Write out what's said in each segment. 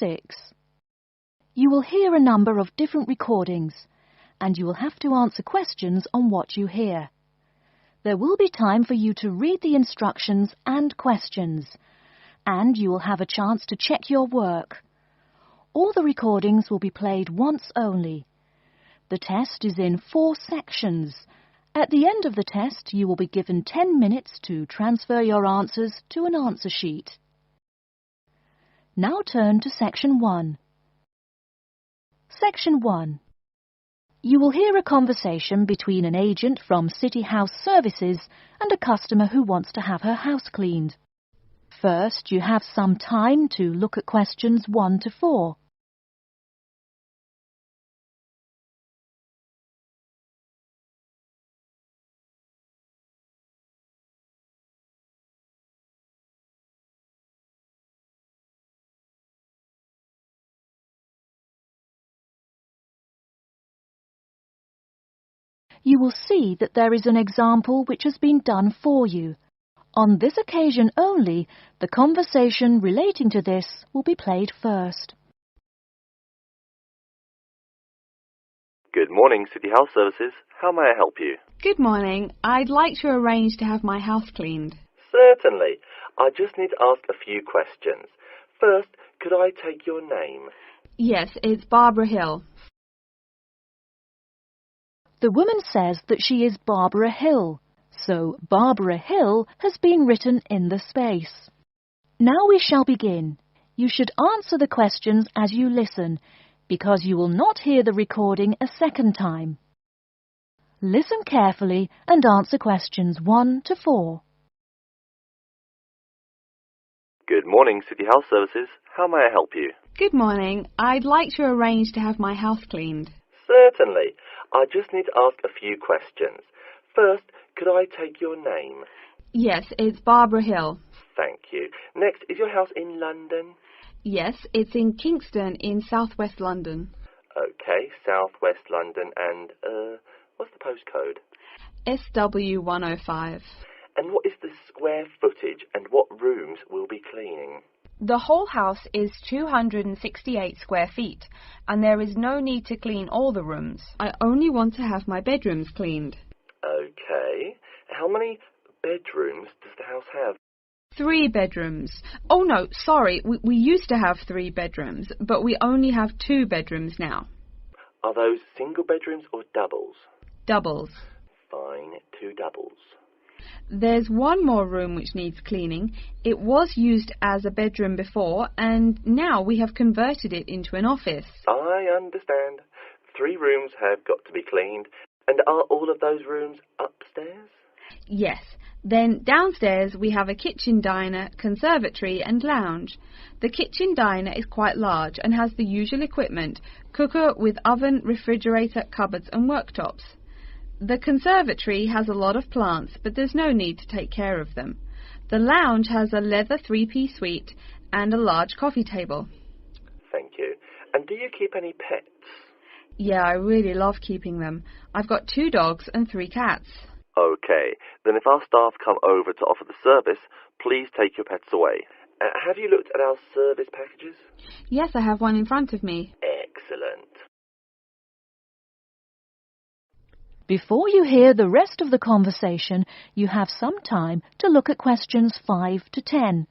6. You will hear a number of different recordings, and you will have to answer questions on what you hear. There will be time for you to read the instructions and questions, and you will have a chance to check your work. All the recordings will be played once only. The test is in 4 sections. At the end of the test, you will be given 10 minutes to transfer your answers to an answer sheet. Now turn to Section 1. Section 1. You will hear a conversation between an agent from City House Services and a customer who wants to have her house cleaned. First, you have some time to look at questions 1 to 4. You will see that there is an example which has been done for you. On this occasion only, the conversation relating to this will be played first. Good morning, City House Services. How may I help you? Good morning. I'd like to arrange to have my house cleaned. Certainly. I just need to ask a few questions. First, could I take your name? Yes, it's Barbara Hill. The woman says that she is Barbara Hill, so Barbara Hill has been written in the space. Now we shall begin. You should answer the questions as you listen, because you will not hear the recording a second time. Listen carefully and answer questions 1 to 4. Good morning, City House Services. How may I help you? Good morning. I'd like to arrange to have my house cleaned. Certainly. I just need to ask a few questions. First, could I take your name? Yes, it's Barbara Hill. Thank you. Next, is your house in London? Yes, it's in Kingston in southwest London. Okay, southwest London, and, what's the postcode? SW105. And what is the square footage and what rooms will be cleaning? The whole house is 268 square feet, and there is no need to clean all the rooms. I only want to have my bedrooms cleaned. Okay. How many bedrooms does the house have? 3 bedrooms. Oh no, sorry, we used to have 3 bedrooms, but we only have 2 bedrooms now. Are those single bedrooms or doubles? Doubles. Fine, 2 doubles. There's one more room which needs cleaning. It was used as a bedroom before, and now we have converted it into an office. I understand. 3 rooms have got to be cleaned. And are all of those rooms upstairs? Yes. Then downstairs we have a kitchen diner, conservatory and lounge. The kitchen diner is quite large and has the usual equipment: cooker with oven, refrigerator, cupboards and worktops. The conservatory has a lot of plants, but there's no need to take care of them. The lounge has a leather 3-piece suite and a large coffee table. Thank you. And do you keep any pets? Yeah, I really love keeping them. I've got 2 dogs and 3 cats. Okay, then if our staff come over to offer the service, please take your pets away. Have you looked at our service packages? Yes, I have one in front of me. Excellent. Before you hear the rest of the conversation, you have some time to look at questions 5 to 10.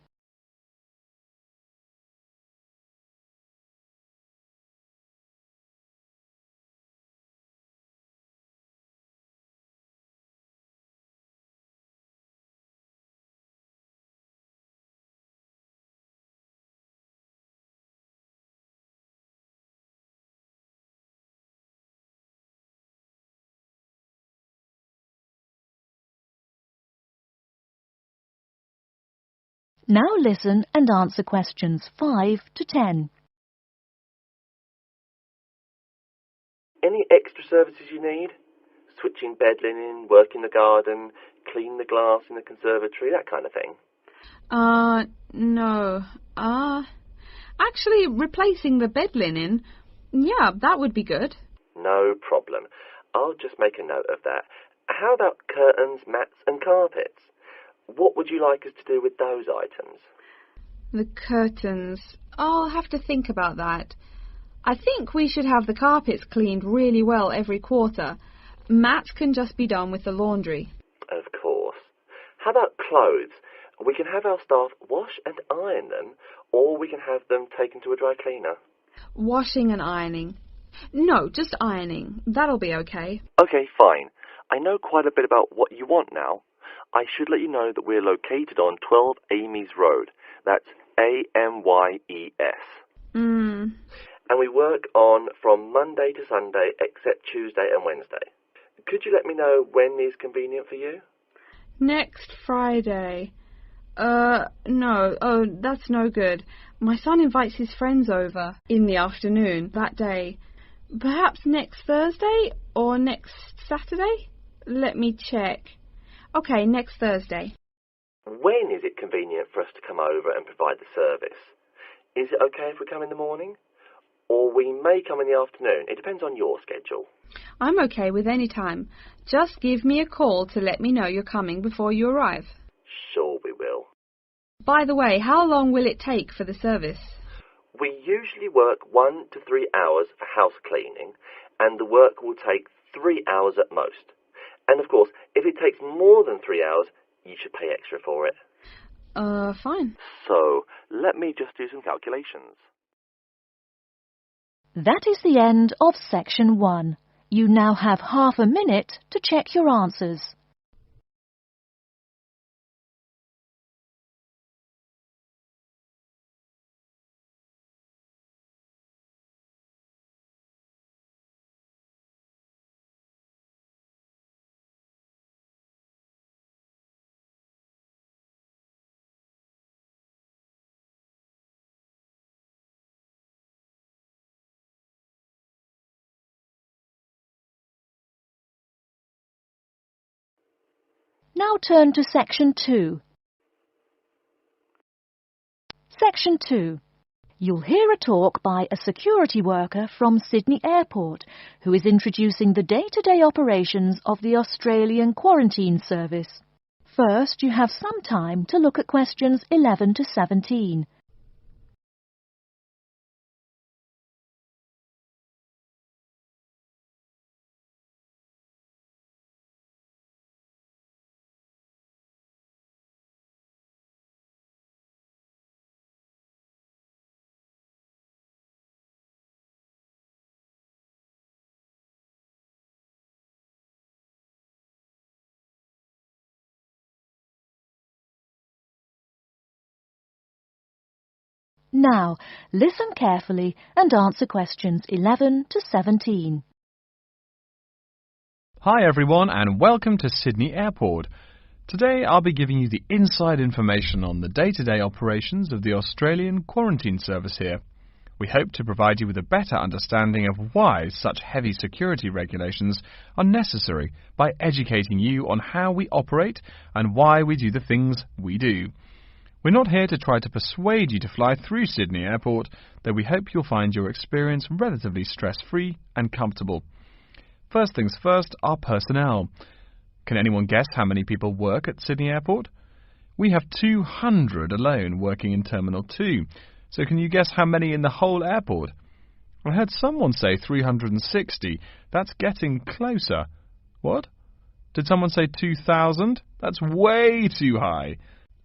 Now listen and answer questions 5 to 10. Any extra services you need? Switching bed linen, work in the garden, clean the glass in the conservatory, that kind of thing? No. Actually, replacing the bed linen, yeah, that would be good. No problem. I'll just make a note of that. How about curtains, mats and carpets? What would you like us to do with those items? The curtains. I'll have to think about that. I think we should have the carpets cleaned really well every quarter. Mats can just be done with the laundry. Of course. How about clothes? We can have our staff wash and iron them, or we can have them taken to a dry cleaner. Washing and ironing. No, just ironing. That'll be okay. Okay, fine. I know quite a bit about what you want now. I should let you know that we're located on 12 Amy's Road. That's A-M-Y-E-S. And we work on from Monday to Sunday, except Tuesday and Wednesday. Could you let me know when is convenient for you? Next Friday. No. Oh, that's no good. My son invites his friends over in the afternoon that day. Perhaps next Thursday or next Saturday? Let me check. Okay, next Thursday. When is it convenient for us to come over and provide the service? Is it okay if we come in the morning? Or we may come in the afternoon. It depends on your schedule. I'm okay with any time. Just give me a call to let me know you're coming before you arrive. Sure we will. By the way, how long will it take for the service? We usually work 1 to 3 hours for house cleaning, and the work will take 3 hours at most. And of course, if it takes more than 3 hours, you should pay extra for it. Fine. So, let me just do some calculations. That is the end of section 1. You now have half a minute to check your answers. Now turn to section 2. Section 2. You'll hear a talk by a security worker from Sydney Airport who is introducing the day-to-day operations of the Australian Quarantine Service. First, you have some time to look at questions 11 to 17. Now, listen carefully and answer questions 11 to 17. Hi everyone and welcome to Sydney Airport. Today I'll be giving you the inside information on the day-to-day operations of the Australian Quarantine Service here. We hope to provide you with a better understanding of why such heavy security regulations are necessary by educating you on how we operate and why we do the things we do. We're not here to try to persuade you to fly through Sydney Airport, though we hope you'll find your experience relatively stress-free and comfortable. First things first, our personnel. Can anyone guess how many people work at Sydney Airport? We have 200 alone working in Terminal 2, so can you guess how many in the whole airport? I heard someone say 360. That's getting closer. What? Did someone say 2,000? That's way too high.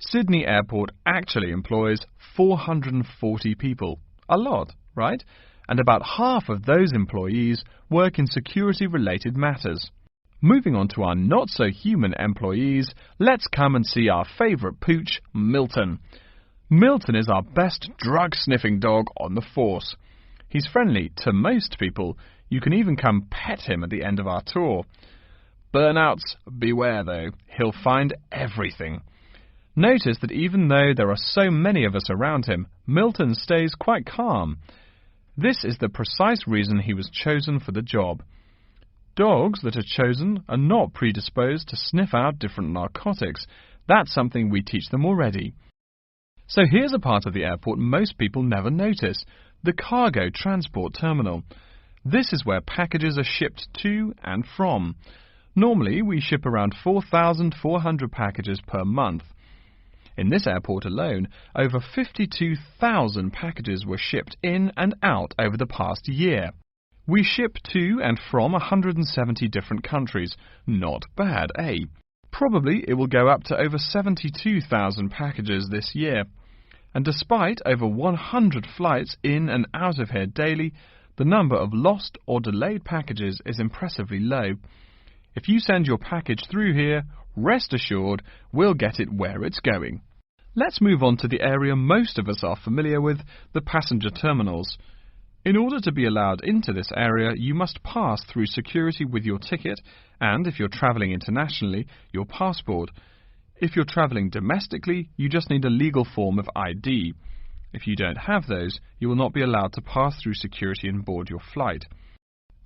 Sydney Airport actually employs 440 people. A lot, right? And about half of those employees work in security-related matters. Moving on to our not-so-human employees, let's come and see our favourite pooch, Milton. Milton is our best drug-sniffing dog on the force. He's friendly to most people. You can even come pet him at the end of our tour. Burnouts, beware though. He'll find everything. Notice that even though there are so many of us around him, Milton stays quite calm. This is the precise reason he was chosen for the job. Dogs that are chosen are not predisposed to sniff out different narcotics. That's something we teach them already. So here's a part of the airport most people never notice, the cargo transport terminal. This is where packages are shipped to and from. Normally we ship around 4,400 packages per month. In this airport alone, over 52,000 packages were shipped in and out over the past year. We ship to and from 170 different countries. Not bad, eh? Probably it will go up to over 72,000 packages this year. And despite over 100 flights in and out of here daily, the number of lost or delayed packages is impressively low. If you send your package through here, rest assured we'll get it where it's going. Let's move on to the area most of us are familiar with, the passenger terminals. In order to be allowed into this area, you must pass through security with your ticket and, if you're travelling internationally, your passport. If you're travelling domestically, you just need a legal form of ID. If you don't have those, you will not be allowed to pass through security and board your flight.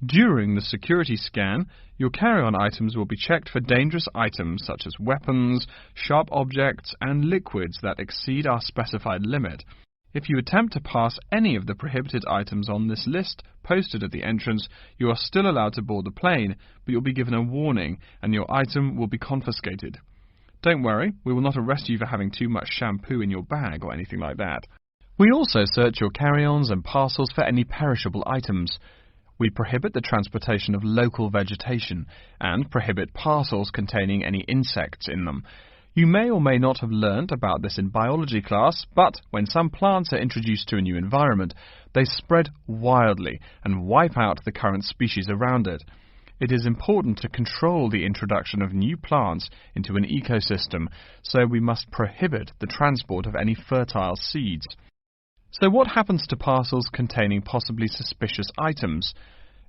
During the security scan, your carry-on items will be checked for dangerous items such as weapons, sharp objects and liquids that exceed our specified limit. If you attempt to pass any of the prohibited items on this list posted at the entrance, you are still allowed to board the plane, but you'll be given a warning and your item will be confiscated. Don't worry, we will not arrest you for having too much shampoo in your bag or anything like that. We also search your carry-ons and parcels for any perishable items. We prohibit the transportation of local vegetation and prohibit parcels containing any insects in them. You may or may not have learnt about this in biology class, but when some plants are introduced to a new environment, they spread wildly and wipe out the current species around it. It is important to control the introduction of new plants into an ecosystem, so we must prohibit the transport of any fertile seeds. So what happens to parcels containing possibly suspicious items?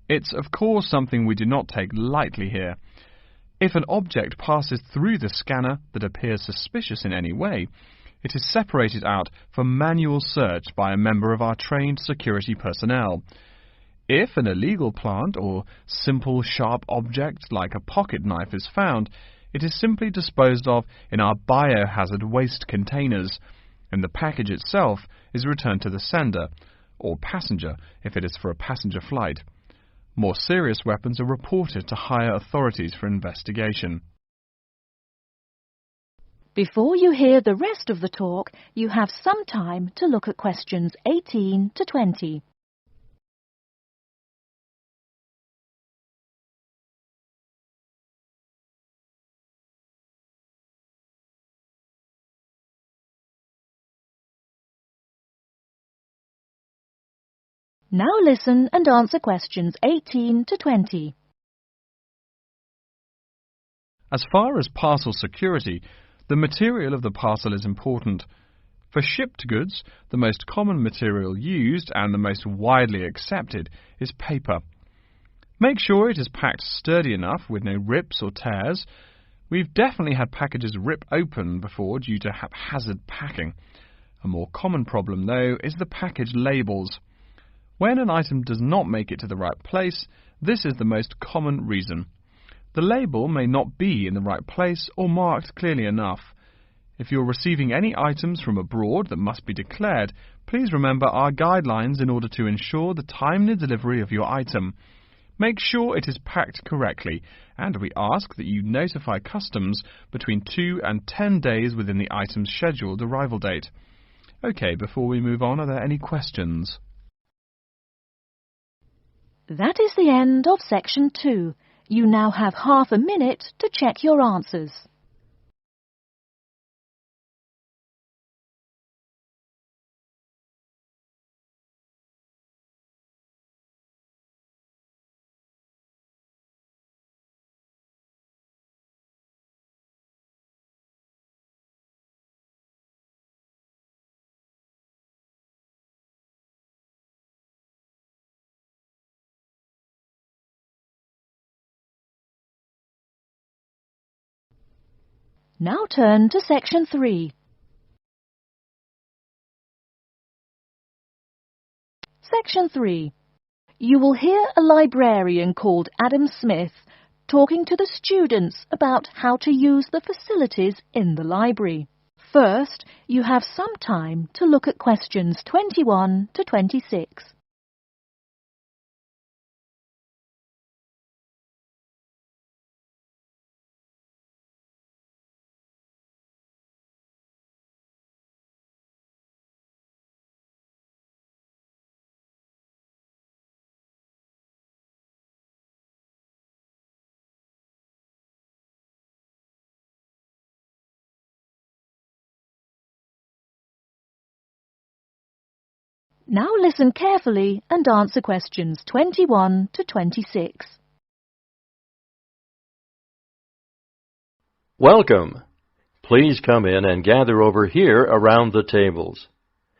It's of course something we do not take lightly here. If an object passes through the scanner that appears suspicious in any way, it is separated out for manual search by a member of our trained security personnel. If an illegal plant or simple sharp object like a pocket knife is found, it is simply disposed of in our biohazard waste containers, and the package itself is returned to the sender, or passenger if it is for a passenger flight. More serious weapons are reported to higher authorities for investigation. Before you hear the rest of the talk, you have some time to look at questions 18 to 20. Now listen and answer questions 18 to 20. As far as parcel security, the material of the parcel is important. For shipped goods, the most common material used and the most widely accepted is paper. Make sure it is packed sturdy enough with no rips or tears. We've definitely had packages rip open before due to haphazard packing. A more common problem, though, is the package labels. When an item does not make it to the right place, this is the most common reason. The label may not be in the right place or marked clearly enough. If you're receiving any items from abroad that must be declared, please remember our guidelines in order to ensure the timely delivery of your item. Make sure it is packed correctly, and we ask that you notify customs between 2 and 10 days within the item's scheduled arrival date. OK, before we move on, are there any questions? That is the end of section 2. You now have half a minute to check your answers. Now turn to section 3. Section 3. You will hear a librarian called Adam Smith talking to the students about how to use the facilities in the library. First, you have some time to look at questions 21 to 26. Now listen carefully and answer questions 21 to 26. Welcome. Please come in and gather over here around the tables.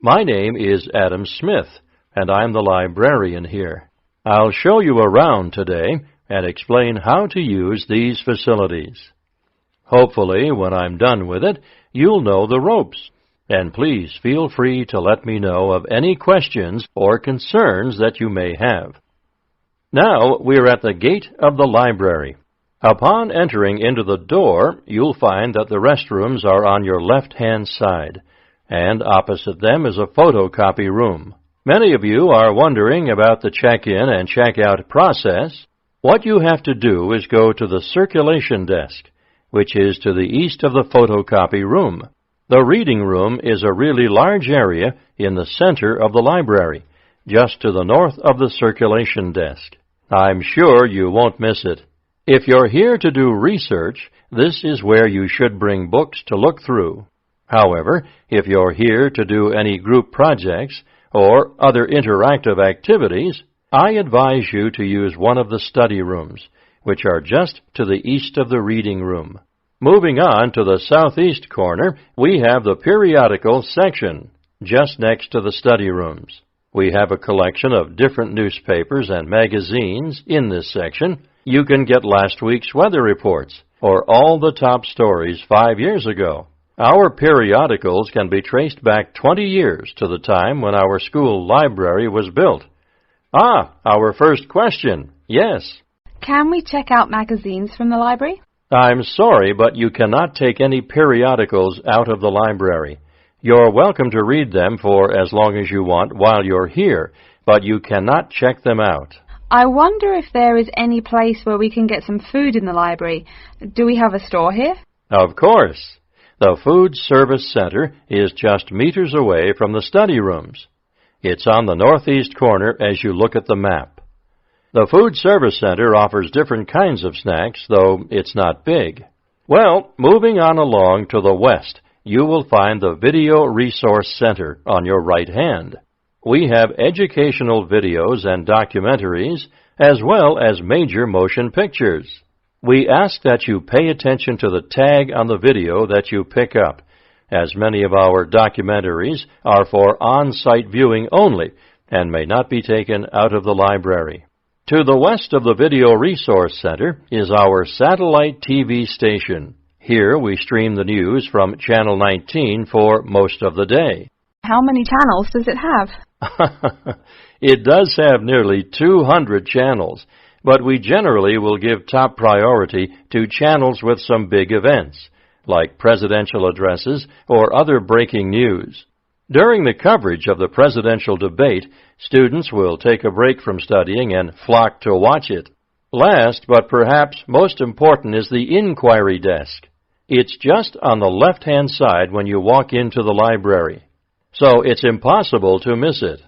My name is Adam Smith, and I'm the librarian here. I'll show you around today and explain how to use these facilities. Hopefully, when I'm done with it, you'll know the ropes. And please feel free to let me know of any questions or concerns that you may have. Now we're at the gate of the library. Upon entering into the door, you'll find that the restrooms are on your left-hand side, and opposite them is a photocopy room. Many of you are wondering about the check-in and check-out process. What you have to do is go to the circulation desk, which is to the east of the photocopy room. The reading room is a really large area in the center of the library, just to the north of the circulation desk. I'm sure you won't miss it. If you're here to do research, this is where you should bring books to look through. However, if you're here to do any group projects or other interactive activities, I advise you to use one of the study rooms, which are just to the east of the reading room. Moving on to the southeast corner, we have the periodical section, just next to the study rooms. We have a collection of different newspapers and magazines in this section. You can get last week's weather reports or all the top stories 5 years ago. Our periodicals can be traced back 20 years to the time when our school library was built. Our first question. Yes. Can we check out magazines from the library? I'm sorry, but you cannot take any periodicals out of the library. You're welcome to read them for as long as you want while you're here, but you cannot check them out. I wonder if there is any place where we can get some food in the library. Do we have a store here? Of course. The Food Service Center is just meters away from the study rooms. It's on the northeast corner as you look at the map. The Food Service Center offers different kinds of snacks, though it's not big. Well, moving on along to the west, you will find the Video Resource Center on your right hand. We have educational videos and documentaries, as well as major motion pictures. We ask that you pay attention to the tag on the video that you pick up, as many of our documentaries are for on-site viewing only and may not be taken out of the library. To the west of the Video Resource Center is our satellite TV station. Here we stream the news from Channel 19 for most of the day. How many channels does it have? It does have nearly 200 channels, but we generally will give top priority to channels with some big events, like presidential addresses or other breaking news. During the coverage of the presidential debate, students will take a break from studying and flock to watch it. Last, but perhaps most important, is the inquiry desk. It's just on the left-hand side when you walk into the library, so it's impossible to miss it.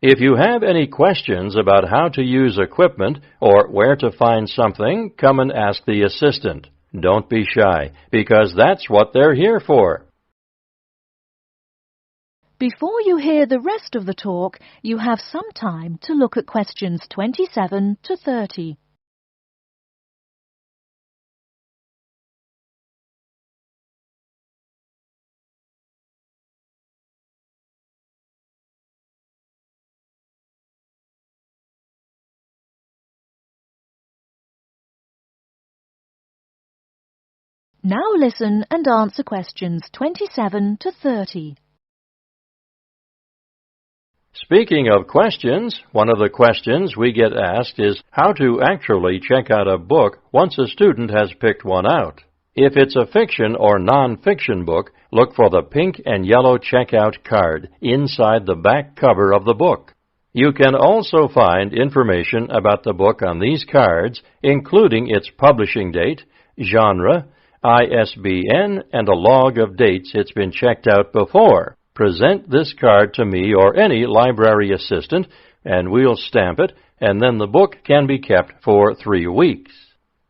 If you have any questions about how to use equipment or where to find something, come and ask the assistant. Don't be shy, because that's what they're here for. Before you hear the rest of the talk, you have some time to look at questions 27 to 30. Now listen and answer questions 27 to 30. Speaking of questions, one of the questions we get asked is how to actually check out a book once a student has picked one out. If it's a fiction or non-fiction book, look for the pink and yellow checkout card inside the back cover of the book. You can also find information about the book on these cards, including its publishing date, genre, ISBN, and a log of dates it's been checked out before. Present this card to me or any library assistant, and we'll stamp it, and then the book can be kept for 3 weeks.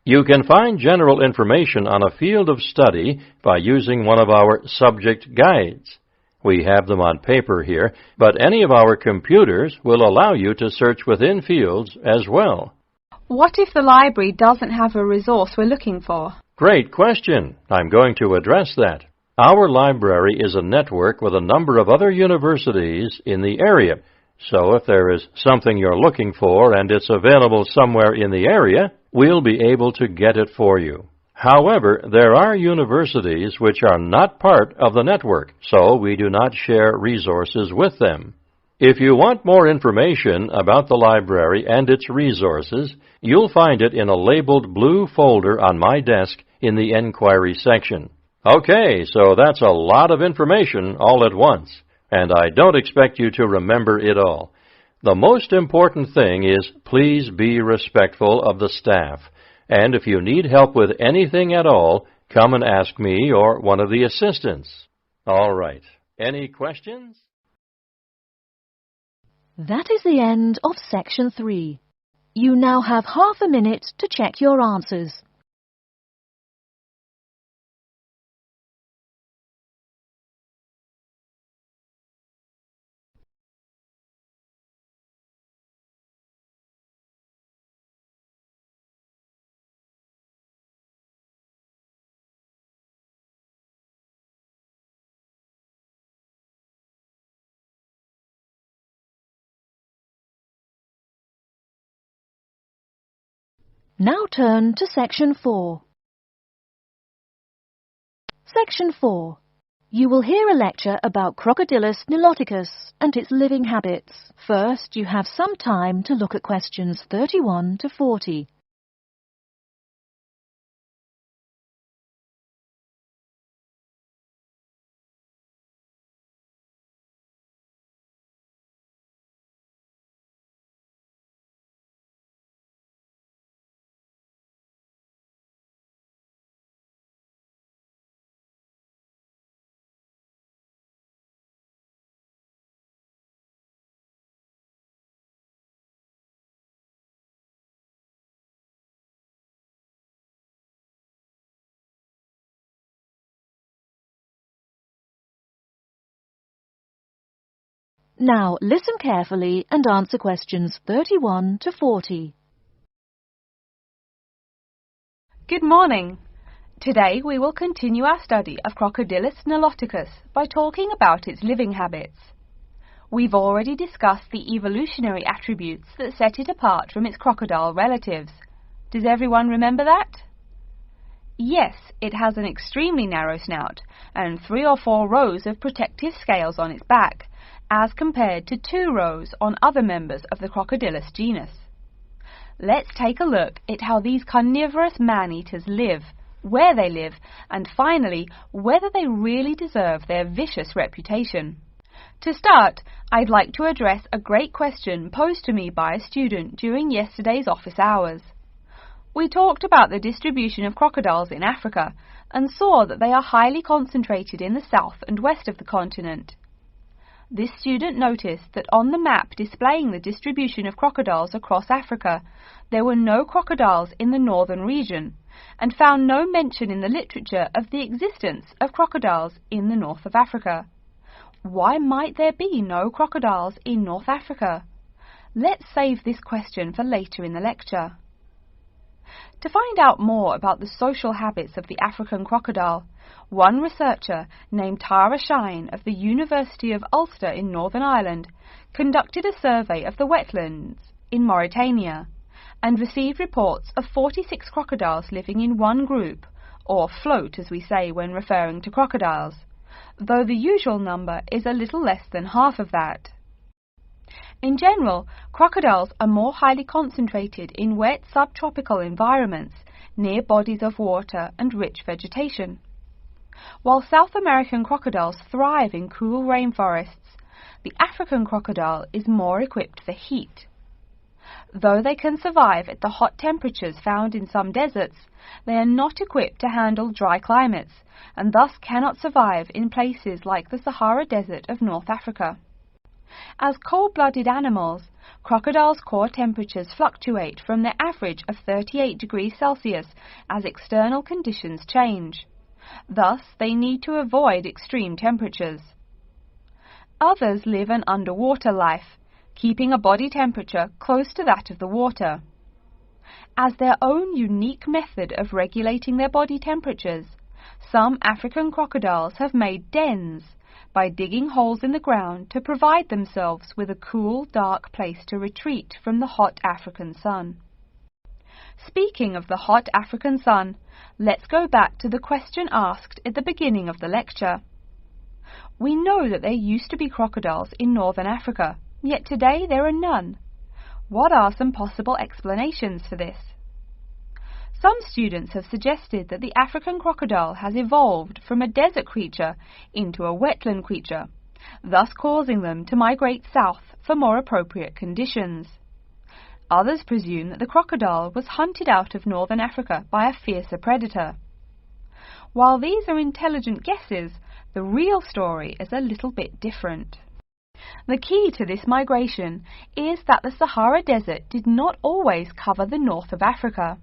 You can find general information on a field of study by using one of our subject guides. We have them on paper here, but any of our computers will allow you to search within fields as well. What if the library doesn't have a resource we're looking for? Great question. I'm going to address that. Our library is a network with a number of other universities in the area. So if there is something you're looking for and it's available somewhere in the area, we'll be able to get it for you. However, there are universities which are not part of the network, so we do not share resources with them. If you want more information about the library and its resources, you'll find it in a labeled blue folder on my desk in the Enquiry section. Okay, so that's a lot of information all at once, and I don't expect you to remember it all. The most important thing is please be respectful of the staff, and if you need help with anything at all, come and ask me or one of the assistants. All right, any questions? That is the end of Section 3. You now have half a minute to check your answers. Now turn to Section 4. Section 4. You will hear a lecture about Crocodylus niloticus and its living habits. First, you have some time to look at questions 31 to 40. Now listen carefully and answer questions 31 to 40. Good morning. Today we will continue our study of Crocodylus niloticus by talking about its living habits. We've already discussed the evolutionary attributes that set it apart from its crocodile relatives. Does everyone remember that? Yes, it has an extremely narrow snout and 3 or 4 rows of protective scales on its back, as compared to 2 rows on other members of the Crocodylus genus. Let's take a look at how these carnivorous man-eaters live, where they live, and finally, whether they really deserve their vicious reputation. To start, I'd like to address a great question posed to me by a student during yesterday's office hours. We talked about the distribution of crocodiles in Africa and saw that they are highly concentrated in the south and west of the continent. This student noticed that on the map displaying the distribution of crocodiles across Africa, there were no crocodiles in the northern region, and found no mention in the literature of the existence of crocodiles in the north of Africa. Why might there be no crocodiles in North Africa? Let's save this question for later in the lecture. To find out more about the social habits of the African crocodile, one researcher named Tara Shine of the University of Ulster in Northern Ireland conducted a survey of the wetlands in Mauritania and received reports of 46 crocodiles living in one group, or float as we say when referring to crocodiles, though the usual number is a little less than half of that. In general, crocodiles are more highly concentrated in wet subtropical environments near bodies of water and rich vegetation. While South American crocodiles thrive in cool rainforests, the African crocodile is more equipped for heat. Though they can survive at the hot temperatures found in some deserts, they are not equipped to handle dry climates and thus cannot survive in places like the Sahara Desert of North Africa. As cold-blooded animals, crocodiles' core temperatures fluctuate from their average of 38 degrees Celsius as external conditions change. Thus, they need to avoid extreme temperatures. Others live an underwater life, keeping a body temperature close to that of the water. As their own unique method of regulating their body temperatures, some African crocodiles have made dens by digging holes in the ground to provide themselves with a cool, dark place to retreat from the hot African sun. Speaking of the hot African sun, let's go back to the question asked at the beginning of the lecture. We know that there used to be crocodiles in northern Africa, yet today there are none. What are some possible explanations for this? Some students have suggested that the African crocodile has evolved from a desert creature into a wetland creature, thus causing them to migrate south for more appropriate conditions. Others presume that the crocodile was hunted out of northern Africa by a fiercer predator. While these are intelligent guesses, the real story is a little bit different. The key to this migration is that the Sahara Desert did not always cover the north of Africa.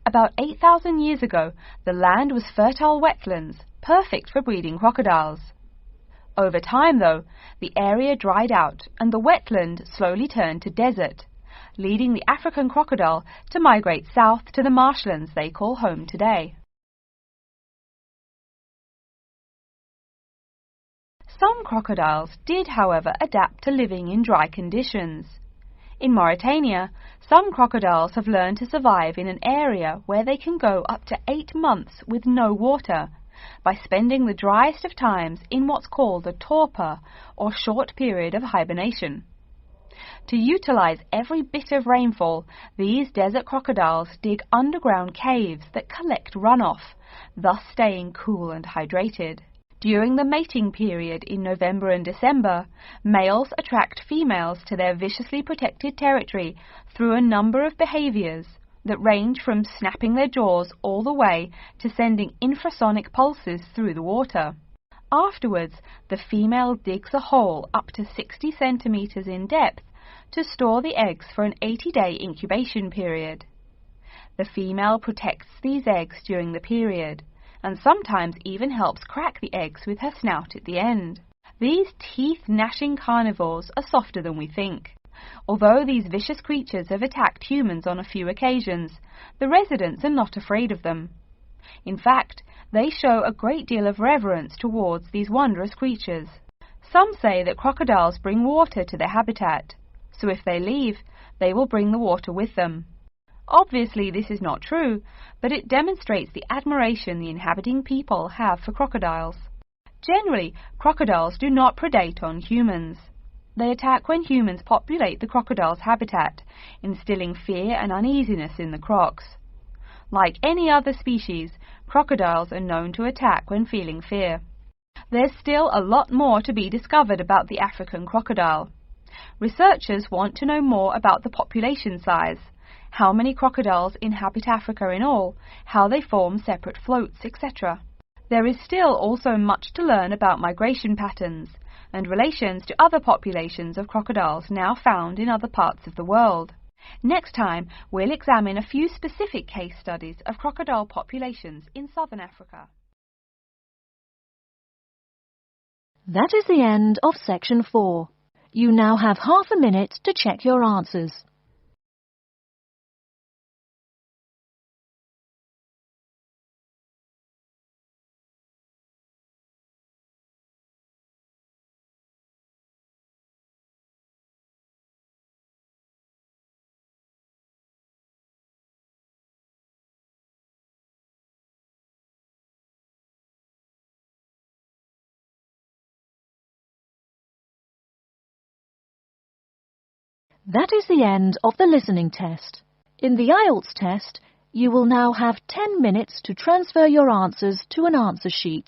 About 8,000 years ago, the land was fertile wetlands, perfect for breeding crocodiles. Over time, though, the area dried out and the wetland slowly turned to desert, leading the African crocodile to migrate south to the marshlands they call home today. Some crocodiles did, however, adapt to living in dry conditions. In Mauritania, some crocodiles have learned to survive in an area where they can go up to 8 months with no water, by spending the driest of times in what's called a torpor, or short period of hibernation. To utilize every bit of rainfall, these desert crocodiles dig underground caves that collect runoff, thus staying cool and hydrated. During the mating period in November and December, males attract females to their viciously protected territory through a number of behaviors that range from snapping their jaws all the way to sending infrasonic pulses through the water. Afterwards, the female digs a hole up to 60 centimeters in depth to store the eggs for an 80-day incubation period. The female protects these eggs during the period, and sometimes even helps crack the eggs with her snout at the end. These teeth-gnashing carnivores are softer than we think. Although these vicious creatures have attacked humans on a few occasions, the residents are not afraid of them. In fact, they show a great deal of reverence towards these wondrous creatures. Some say that crocodiles bring water to their habitat, so if they leave, they will bring the water with them. Obviously, this is not true, but it demonstrates the admiration the inhabiting people have for crocodiles. Generally, crocodiles do not predate on humans. They attack when humans populate the crocodile's habitat, instilling fear and uneasiness in the crocs. Like any other species, crocodiles are known to attack when feeling fear. There's still a lot more to be discovered about the African crocodile. Researchers want to know more about the population size, how many crocodiles inhabit Africa in all, how they form separate floats, etc. There is still also much to learn about migration patterns and relations to other populations of crocodiles now found in other parts of the world. Next time, we'll examine a few specific case studies of crocodile populations in southern Africa. That is the end of section 4. You now have half a minute to check your answers. That is the end of the listening test. In the IELTS test, you will now have 10 minutes to transfer your answers to an answer sheet.